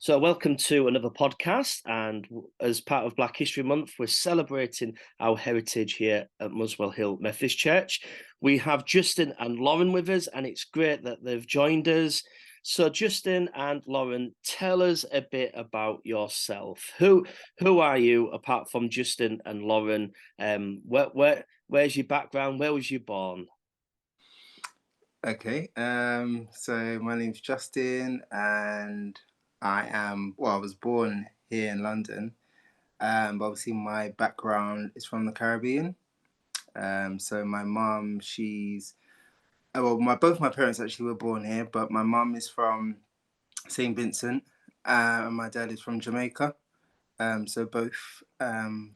So, welcome to another podcast. And as part of Black History Month, we're celebrating our heritage here at Muswell Hill Methodist Church. We have Justin and Lauren with us, and it's great that they've joined us. So, Justin and Lauren, tell us a bit about yourself. Who are you apart from Justin and Lauren? Where's your background? Where was you born? Okay, so my name's Justin, and I was born here in London, but obviously my background is from the Caribbean. So my mum, both my parents actually were born here, but my mum is from St. Vincent, and my dad is from Jamaica. So both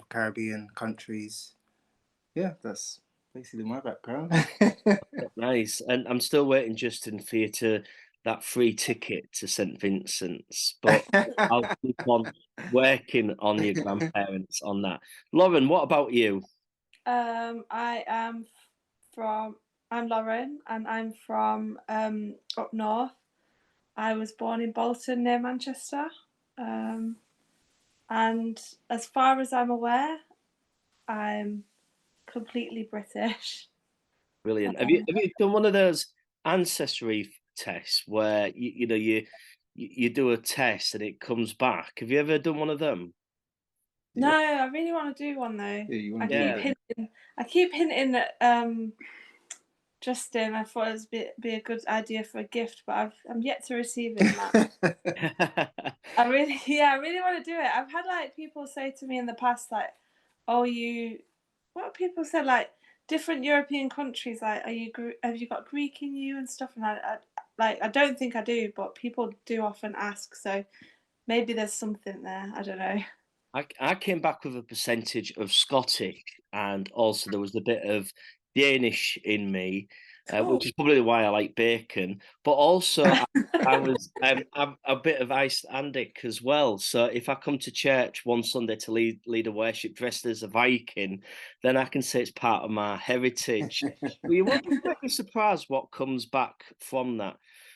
Caribbean countries. Yeah, that's basically my background. Nice. And I'm still waiting, Justin, for you to that free ticket to St. Vincent's, but I'll keep on working on your grandparents on that. Lauren, what about you? I am I'm Lauren, and I'm from up north. I was born in Bolton near Manchester. And as far as I'm aware, I'm completely British. Brilliant. Have you done one of those ancestry tests where you do a test and it comes back? Have you ever done one of them? No, I really want to do one though. Yeah, you want I keep hinting at Justin. I thought it would be a good idea for a gift, but I'm yet to receive it. Matt. I really want to do it. I've had people say to me in the past, "Oh, what people said, different European countries, have you got Greek in you and stuff?" And I don't think I do, but people do often ask, so maybe there's something there. I don't know. I came back with a percentage of Scottish, and also there was a bit of Danish in me, which is probably why I like bacon. But also, I was I'm a bit of Icelandic as well. So if I come to church one Sunday to lead a worship dressed as a Viking, then I can say it's part of my heritage. Well, you won't be surprised what comes back from that.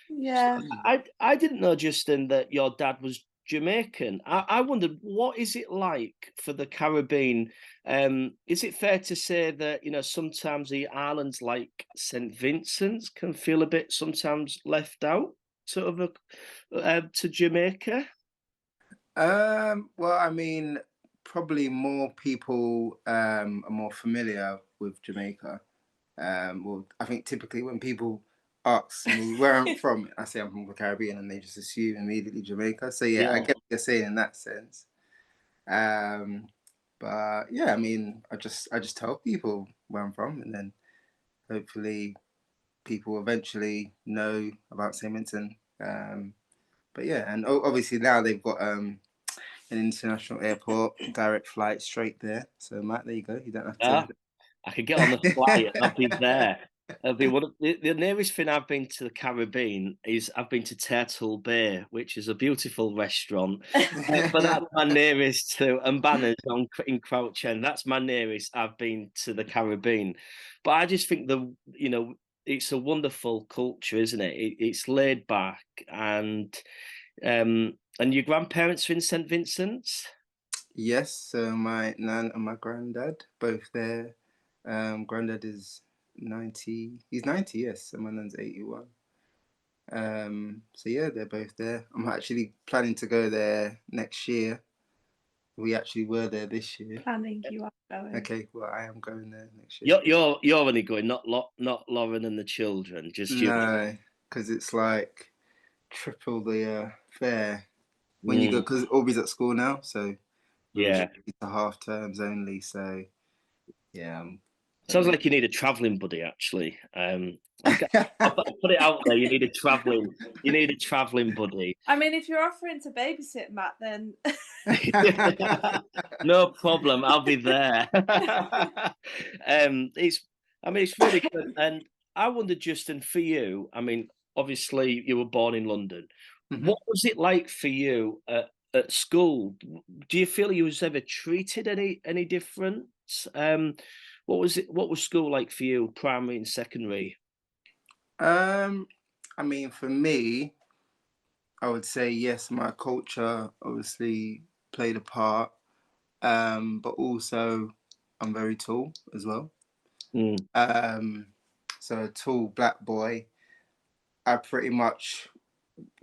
Yeah. So I didn't know, Justin, that your dad was Jamaican. I wondered, what is it like for the Caribbean? Is it fair to say that sometimes the islands like St. Vincent's can feel a bit sometimes left out, sort of to Jamaica? Well, I mean, probably more people are more familiar with Jamaica. Well, I think typically when people ask me where I'm from, I say I'm from the Caribbean, and they just assume immediately Jamaica. So yeah, I get what you're saying in that sense. But yeah, I mean, I just tell people where I'm from, and then hopefully people eventually know about St. Vincent. But yeah, and obviously now they've got an international airport, direct flight straight there. So Matt, there you go. You don't have to. I could get on the flight and I'll be there. It'll be one of the nearest thing I've been to the Caribbean is I've been to Turtle Bay, which is a beautiful restaurant. But that's my nearest to, and Banners in Crouch End. That's my nearest I've been to the Caribbean. But I just think it's a wonderful culture, isn't it? It's laid back, and your grandparents are in St. Vincent's? Yes, so my nan and my granddad both there. Granddad is 90. He's 90, yes, and my nan's 81. So yeah, they're both there. I'm actually planning to go there next year. We actually were there this year. Planning, you are going. Okay, well, I am going there next year. You're only going, not Lauren and the children, just you. No, because it's like triple the fare when you go, because Aubrey's at school now, so yeah, it's the half terms only. So yeah, sounds like you need a traveling buddy. Actually, I'll put it out there. You need a traveling buddy. I mean, if you're offering to babysit Matt, then no problem. I'll be there. It's really good. And I wonder, Justin, for you. I mean, obviously, you were born in London. Mm-hmm. What was it like for you at school? Do you feel you was ever treated any different? What was school like for you, primary and secondary? I mean, for me, I would say yes, my culture obviously played a part, but also I'm very tall as well. So a tall black boy, I pretty much,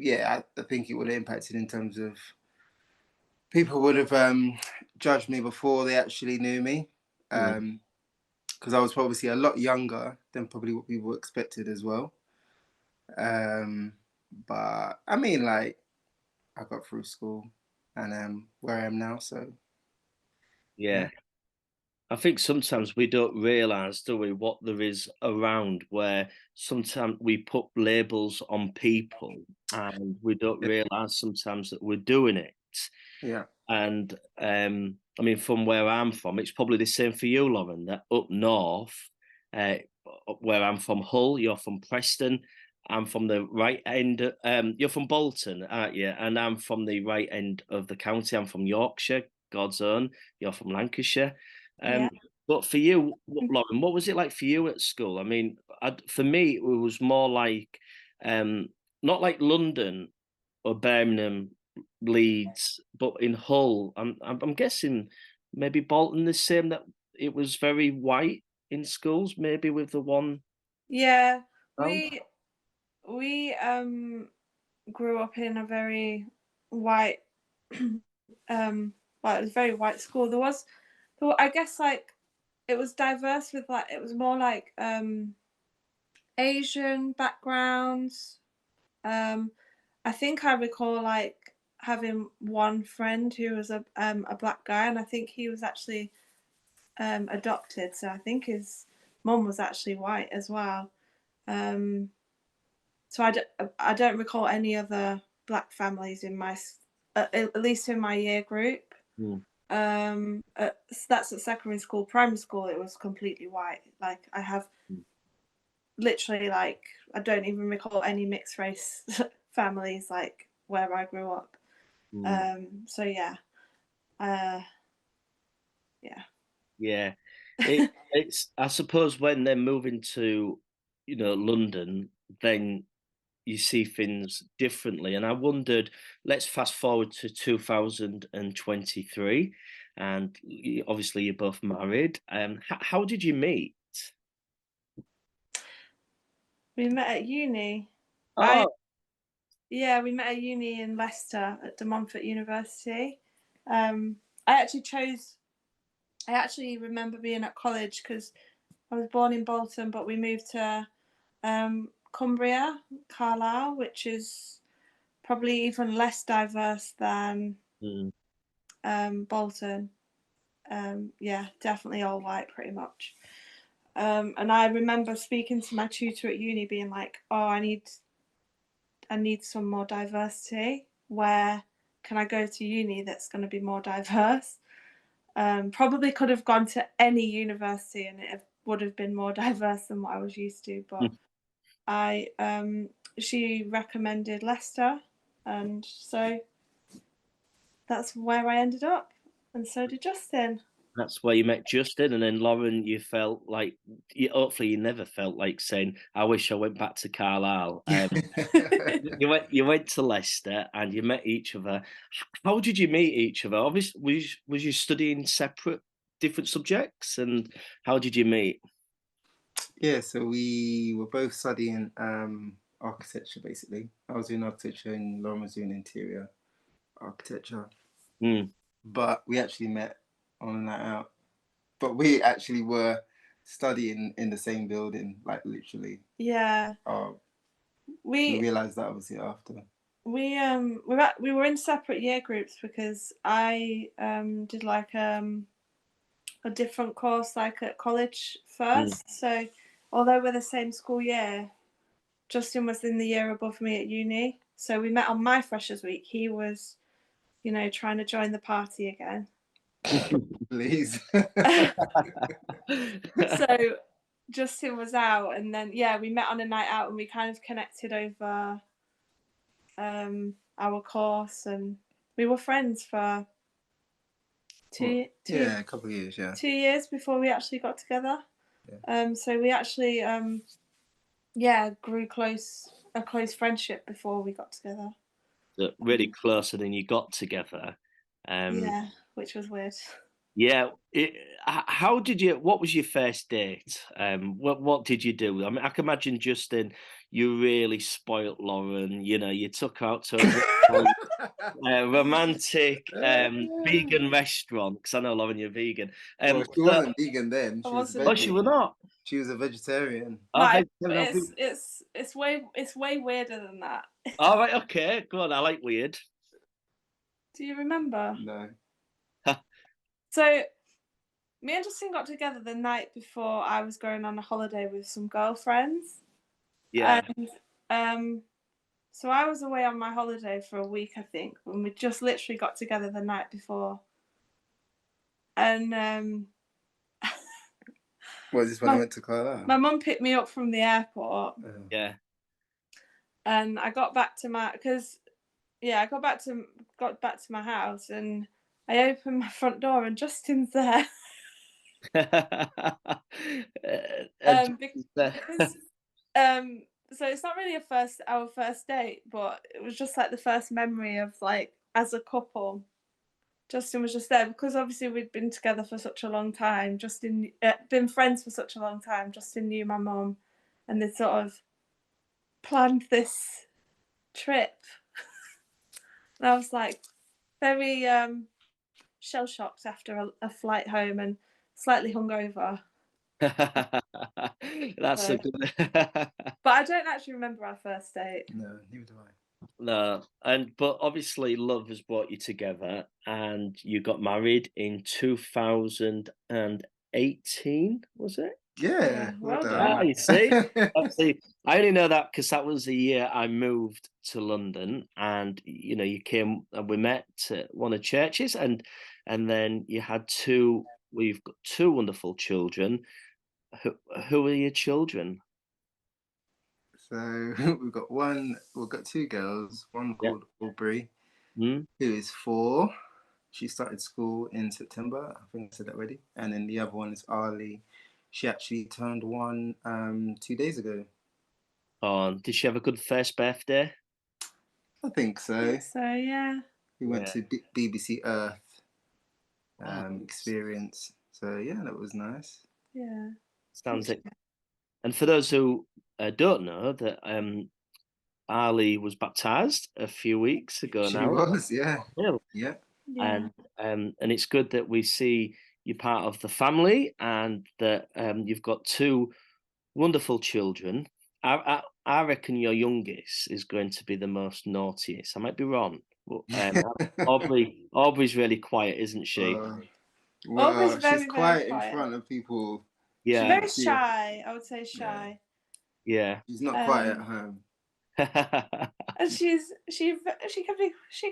I think it would have impacted in terms of people would have judged me before they actually knew me, because I was obviously a lot younger than probably what people expected as well. But I mean, like, I got through school and where I am now. So Yeah. I think sometimes we don't realise, do we, what there is around, where sometimes we put labels on people and we don't realise sometimes that we're doing it. yeah, And I mean, from where I'm from, it's probably the same for you, Lauren, that up north, where I'm from, Hull, you're from Preston, I'm from the right end, you're from Bolton, aren't you? And I'm from the right end of the county. I'm from Yorkshire, God's own. You're from Lancashire. Yeah. But for you, Lauren, what was it like for you at school? I mean, for me, it was more like, not like London or Birmingham, Leeds, but in Hull, I'm guessing maybe Bolton the same, that it was very white in schools, maybe with the one. Yeah, round. we grew up in a very white well, it was a very white school. I guess, like, it was diverse with, like, it was more like Asian backgrounds. I think I recall, like, having one friend who was a black guy, and I think he was actually adopted, so I think his mum was actually white as well. So I don't recall any other black families in my at least in my year group. So that's at secondary school. Primary school, it was completely white. Like, I have literally, like, I don't even recall any mixed race families, like, where I grew up. So yeah, yeah. Yeah, it's. I suppose when they're moving to, London, then you see things differently. And I wondered, let's fast forward to 2023, and obviously you're both married. How did you meet? We met at uni. Oh, Yeah, we met at uni in Leicester at De Montfort University. I actually remember being at college because I was born in Bolton, but we moved to Cumbria, Carlisle, which is probably even less diverse than Bolton. Yeah, definitely all white, pretty much. And I remember speaking to my tutor at uni, being like, "Oh, I need some more diversity. Where can I go to uni that's going to be more diverse?" Probably could have gone to any university and it would have been more diverse than what I was used to, but she recommended Leicester, and so that's where I ended up, and so did Justin. that's where you met Justin, and then Lauren. You felt like, hopefully, you never felt like saying, "I wish I went back to Carlisle." You went to Leicester, and you met each other. How did you meet each other? Obviously, was you studying separate, different subjects, and how did you meet? Yeah, so we were both studying architecture, basically. I was doing architecture and Lauren was doing interior architecture. But we actually met on a night out. But we actually were studying in the same building, like, literally. Yeah. We realised that obviously after. We were in separate year groups because I did, like, a different course, like, at college first. So although we're the same school year, Justin was in the year above me at uni. So we met on my freshers week. He was, trying to join the party again. Please. So Justin was out, and then we met on a night out, and we kind of connected over our course, and we were friends for a couple of years, 2 years before we actually got together. So we actually grew a close friendship before we got together. really close, and then you got together. Yeah, which was weird. Yeah. How did you? What was your first date? What did you do? I mean, I can imagine, Justin, you really spoilt Lauren. You know, you took her out to a romantic vegan restaurant, because I know, Lauren, you're vegan. Well, she wasn't vegan then. She was Oh, she veggie. was not. She was a vegetarian. Oh, No, vegetarian. it's way weirder than that. All right, okay, go on. I like weird. Do you remember? No. So me and Justin got together the night before I was going on a holiday with some girlfriends. Yeah. And so I was away on my holiday for a week, I think, when we just literally got together the night before. And Was this when I went to Carlisle? my mum picked me up from the airport. Yeah. And I got back to my got back to my house, and I opened my front door and Justin's there. Because so it's not really our first date, but it was just like the first memory of like as a couple. Justin was just there because obviously we'd been together for such a long time. Justin been friends for such a long time. Justin knew my mum, and they sort of planned this trip. And I was like very shell shocked after a flight home and slightly hungover. That's so good. But I don't actually remember our first date. No, neither do I. No, but obviously love has brought you together, and you got married in 2018, was it? Yeah, well done. Ah, you see, I only know that because that was the year I moved to London, and you know, you came and we met at one of churches, and then you had two. We've got two wonderful children. Who are your children? So we've got two girls, one Yeah. called Aubrey, Hmm? who is 4. She started school in September. I think I said that already. And then the other one is Arlie. She actually turned 1 2 days ago. Oh, did she have a good first birthday? I think so. Yeah. We went to BBC Earth experience. So yeah, that was nice. Yeah. Sounds it. And for those who don't know, that Ali was baptized a few weeks ago She now. was, yeah. Yeah. And it's good that we see you're part of the family, and that you've got two wonderful children. I reckon your youngest is going to be the most naughtiest. I might be wrong, but Aubrey's really quiet, isn't she? Well, very, she's quiet very in front of people. Yeah. She's very shy. I would say shy. Yeah. She's not quiet at home. And she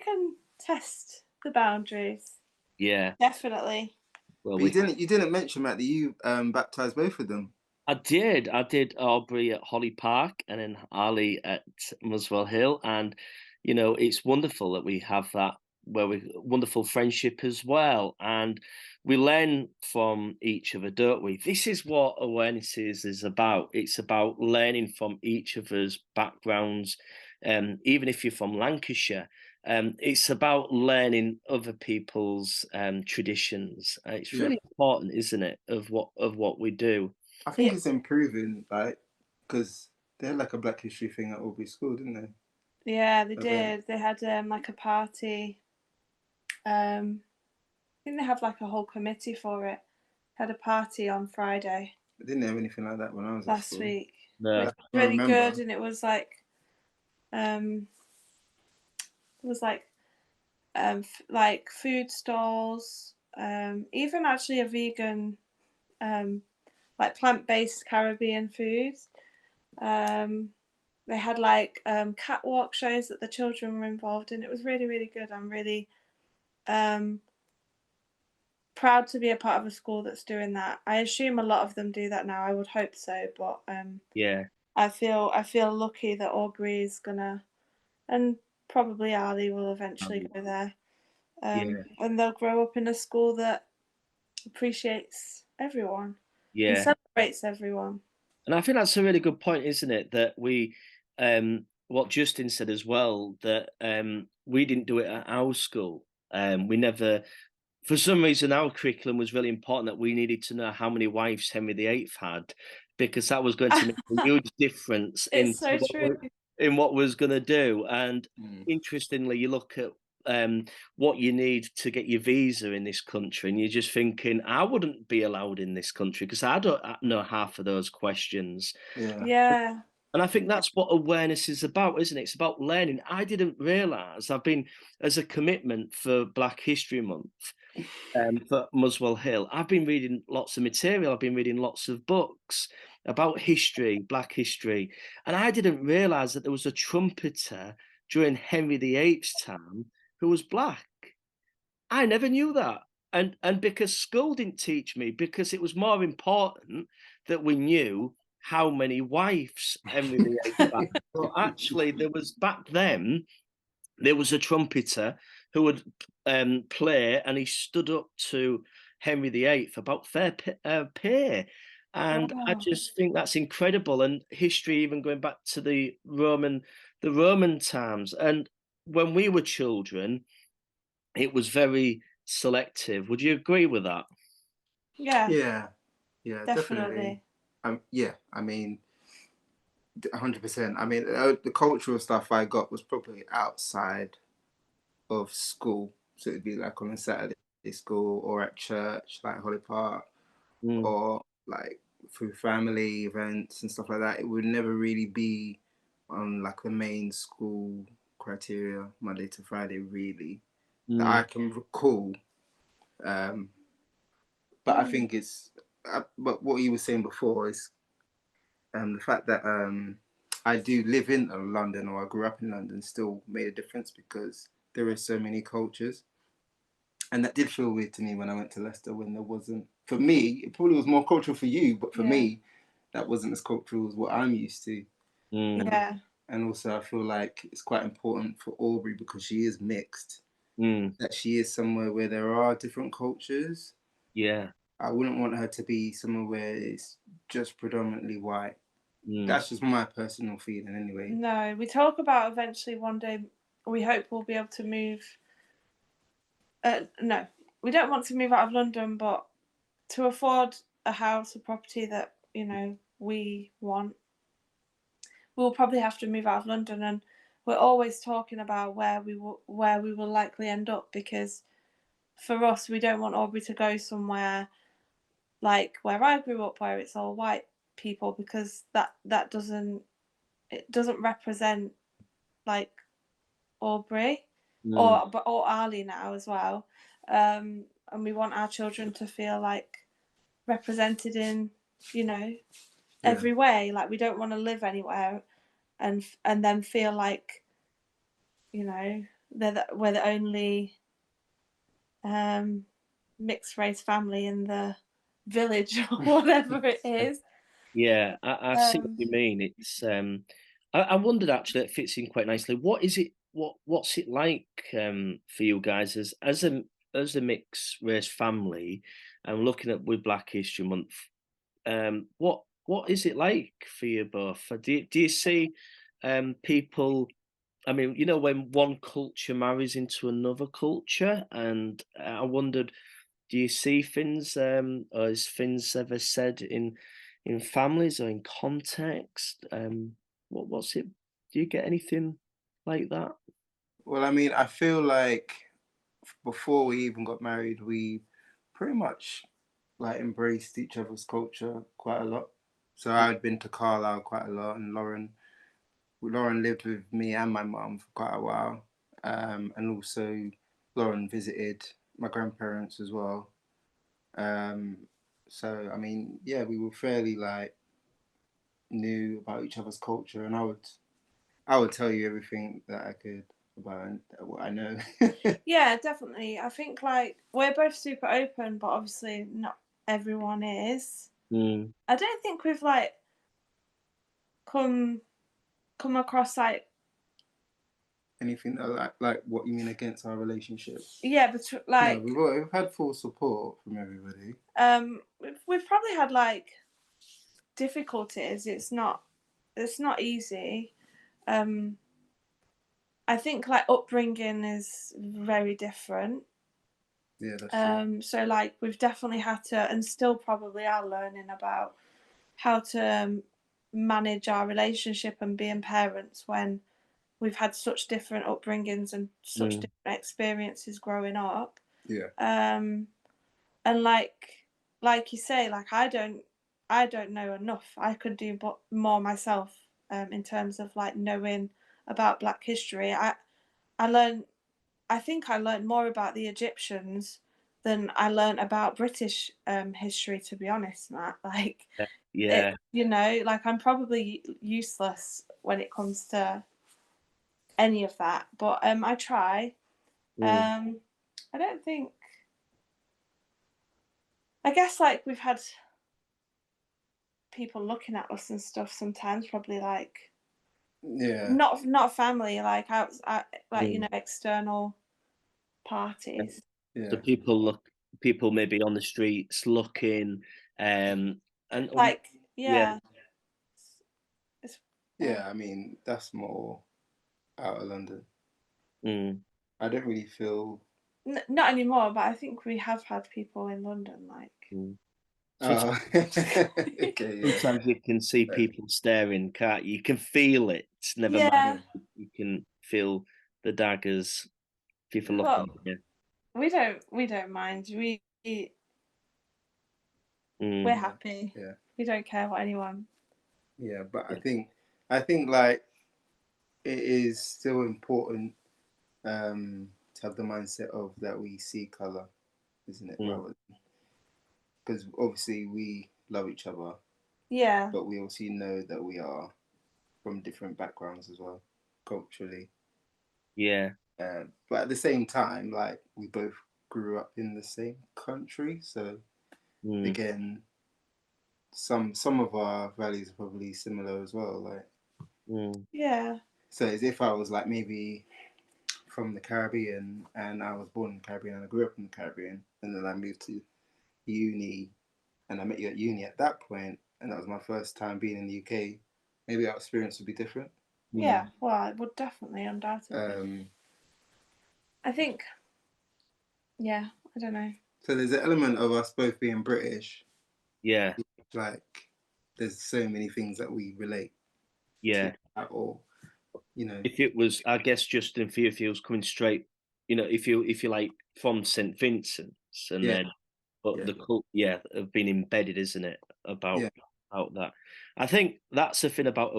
can test the boundaries. Yeah. Definitely. Well, you didn't mention, Matt, that you baptized both of them. I did Aubrey at Holly Park, and then Ali at Muswell Hill, and you know, it's wonderful that we have that wonderful friendship as well, and we learn from each other, don't we? This is what awareness is about. It's about learning from each of us backgrounds, even if you're from Lancashire. It's about learning other people's traditions. It's really important, isn't it, of what we do. I think it's improving, like, because they had like a Black History thing at Aubrey School, didn't they? Yeah, they did. They had like a party. I think they have like a whole committee for it. Had a party on Friday. I didn't have anything like that when I was last at school. week. No. It was really good, and it was like, food stalls. Even actually a vegan, like plant-based Caribbean foods. They had like catwalk shows that the children were involved in. It was really, really good. I'm really proud to be a part of a school that's doing that. I assume a lot of them do that now. I would hope so, but I feel lucky that Aubrey is gonna, and probably Ali will eventually go there. And they'll grow up in a school that appreciates everyone. And celebrates everyone. And I think that's a really good point, isn't it? That we what Justin said as well, that we didn't do it at our school. We never, for some reason, our curriculum was really important that we needed to know how many wives Henry VIII had, because that was going to make a huge difference It's so true. in what was going to do. And Mm. interestingly, you look at what you need to get your visa in this country, and you're just thinking, I wouldn't be allowed in this country because I don't know half of those questions. Yeah. And I think that's what awareness is about, isn't it? It's about learning. I didn't realise I've been, as a commitment for Black History Month, for Muswell Hill, I've been reading lots of material. I've been reading lots of books about history, Black history. And I didn't realise that there was a trumpeter during Henry VIII's time who was Black. I never knew that. And because school didn't teach me, because it was more important that we knew how many wives Henry VIII had. Well, actually, there was back then, there was a trumpeter who would play, and he stood up to Henry VIII about fair pay. And I Wow. just think that's incredible. And history, even going back to the Roman times. And when we were children, it was very selective. Would you agree with that? Yeah. Yeah, Definitely. Yeah, I mean, 100%. I mean, the cultural stuff I got was probably outside of school. So it'd be like on a Saturday school or at church, like Holly Park, or like through family events and stuff like that. It would never really be on like the main school criteria, Monday to Friday, really, that I can recall. But I think it's, but what you were saying before is the fact that I do live in London, or I grew up in London, still made a difference because there are so many cultures. And that did feel weird to me when I went to Leicester, when there wasn't, for me, it probably was more cultural for you, but for me, that wasn't as cultural as what I'm used to. Yeah. And also I feel like it's quite important for Aubrey, because she is mixed, that she is somewhere where there are different cultures. Yeah. I wouldn't want her to be somewhere where it's just predominantly white. That's just my personal feeling anyway. No, we talk about eventually one day, we hope we'll be able to move. No, we don't want to move out of London, but to afford a house, a property that, you know, we want, we'll probably have to move out of London. And we're always talking about where we will likely end up, because for us, we don't want Aubrey to go somewhere like where I grew up, where it's all white people, because that doesn't represent like Aubrey or Ali now as well. And we want our children to feel like represented in, you know, every way. Like, we don't want to live anywhere and then feel like, you know, we're the only mixed race family in the village or whatever it is. Yeah, I see what you mean. It's I wondered, actually, it fits in quite nicely. What is it? What's it like for you guys as a mixed race family, and looking at with Black History Month? What is it like for you both? Do you see people? I mean, you know, when one culture marries into another culture, and I wondered, do you see things, or is things ever said in families or in context? What's it? Do you get anything like that? Well, I mean, I feel like before we even got married, we pretty much like embraced each other's culture quite a lot. So I'd been to Carlisle quite a lot, and Lauren lived with me and my mum for quite a while, and also Lauren visited my grandparents as well. So I mean, yeah, we were fairly like knew about each other's culture, and I would tell you everything that I could about what I know. Yeah, definitely. I think like we're both super open, but obviously not everyone is. I don't think we've like come across like Anything like what you mean against our relationship? Yeah, but like no, we've had full support from everybody. We've probably had like difficulties. It's not easy. I think like upbringing is very different. Yeah, that's true. So like we've definitely had to, and still probably are learning about how to manage our relationship and being parents when we've had such different upbringings and such different experiences growing up. Yeah. And like you say, like I don't know enough. I could do more myself in terms of like knowing about Black history. I think I learned more about the Egyptians than I learned about British history, to be honest, Matt. Like, yeah, you know, like I'm probably useless when it comes to any of that, but I try. I don't think. I guess like we've had people looking at us and stuff sometimes, probably like Yeah. not family, like like you know, external parties. Yeah. So people maybe on the streets looking, and Like yeah, yeah, it's, Yeah, I mean, that's more out of London. mm, I don't really feel. not anymore. But I think we have had people in London like. mm. Oh, okay, yeah. Sometimes you can see people staring, can't you? You can feel it. Never mind. Yeah, You can feel the daggers. People looking well, at you. we don't mind. We're Mm, happy. Yeah. We don't care what anyone. Yeah, but I think like it is still important to have the mindset of that we see color, isn't it? mm, Rather, because obviously we love each other, Yeah, but we also know that we are from different backgrounds as well, culturally. yeah. But at the same time, like we both grew up in the same country, so Mm, again, some of our values are probably similar as well. Like, mm, yeah, so as if I was like maybe from the Caribbean and I was born in the Caribbean and I grew up in the Caribbean, and then I moved to uni and I met you at uni at that point, and that was my first time being in the UK. Maybe our experience would be different. yeah. Well, it would definitely, undoubtedly. Um, I think. Yeah, I don't know. so there's an element of us both being British, yeah, like there's so many things that we relate to yeah. at all, you know. If it was, I guess Justin Theophilus coming straight, if you like from St. Vincent's, and Yeah, then, but yeah, the cult, yeah, have been embedded, isn't it, yeah, about that? I think that's the thing about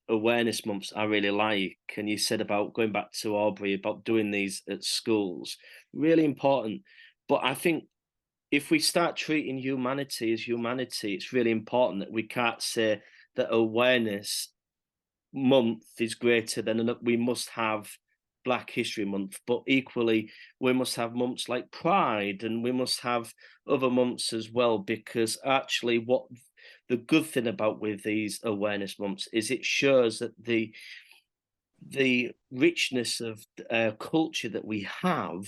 awareness months I really like. And you said about going back to Aubrey about doing these at schools, really important. But I think if we start treating humanity as humanity, it's really important that we can't say that awareness month is greater than we must have Black History Month, but equally we must have months like Pride, and we must have other months as well, because actually what the good thing about with these awareness months is it shows that the richness of culture that we have,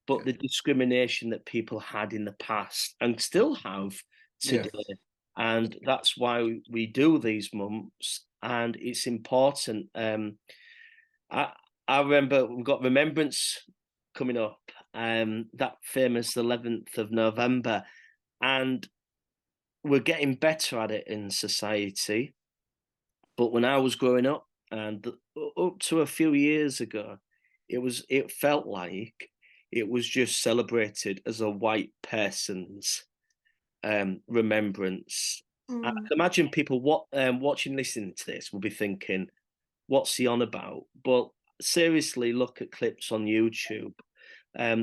but the discrimination that people had in the past and still have yeah, today. And that's why we do these months, and it's important. I, I remember we've got Remembrance coming up, that famous 11th of November, and we're getting better at it in society. But when I was growing up, and up to a few years ago, it felt like it was just celebrated as a white person's remembrance. I Mm. can imagine people watching, listening to this will be thinking, "What's he on about?" But seriously, look at clips on YouTube.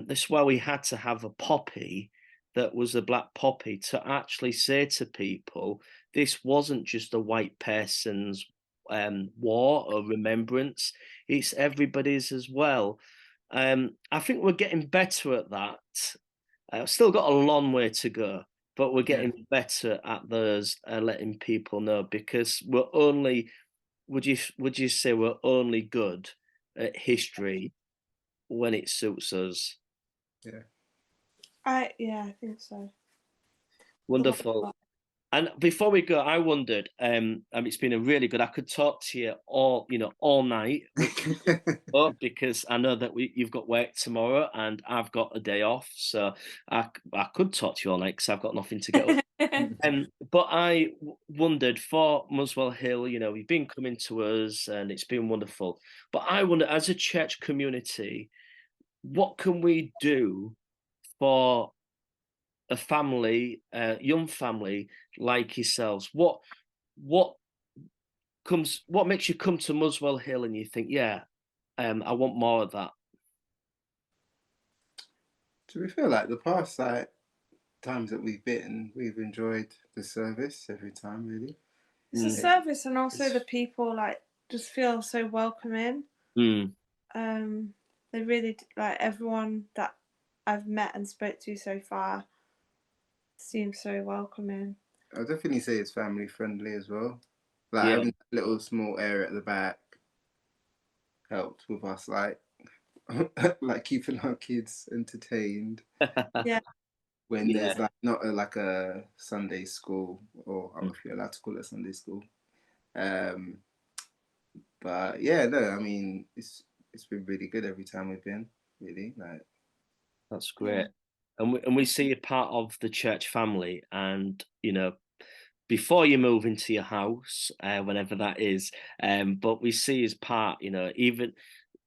This is why we had to have a poppy that was a black poppy to actually say to people, this wasn't just a white person's war or remembrance, it's everybody's as well. I think we're getting better at that. Still got a long way to go, but we're yeah. getting better at those, letting people know, because we're only, would you say we're only good at history when it suits us? Yeah. I think so. For the most Wonderful. part. And before we go, I wondered, it's been a really good. I could talk to you all night, which because I know that you've got work tomorrow and I've got a day off, so I could talk to you all night because I've got nothing to get up. But I wondered for Muswell Hill, you've been coming to us and it's been wonderful. But I wonder, as a church community, what can we do for a family, a young family like yourselves? What makes you come to Muswell Hill and you think, yeah, I want more of that? To be fair, like the past times that we've enjoyed the service every time, really. It's the service and also the people just feel so welcoming. They really like everyone that I've met and spoke to so far seems so welcoming. I'll definitely say it's family friendly as well. Like having a little small area at the back helped with us like keeping our kids entertained. Yeah. When there's not a Sunday school, or I don't know if you're allowed to call it a Sunday school. But yeah, no, I mean it's been really good every time we've been, really. That's great. And we see you part of the church family, and before you move into your house, whenever that is, but we see as part, even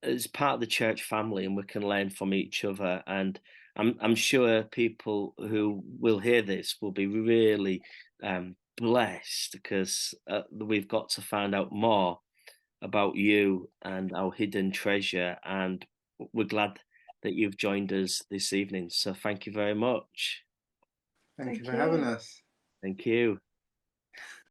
as part of the church family, and we can learn from each other. And I'm sure people who will hear this will be really blessed because we've got to find out more about you and our hidden treasure. And we're glad that you've joined us this evening. So thank you very much. Thank you for having us. Thank you.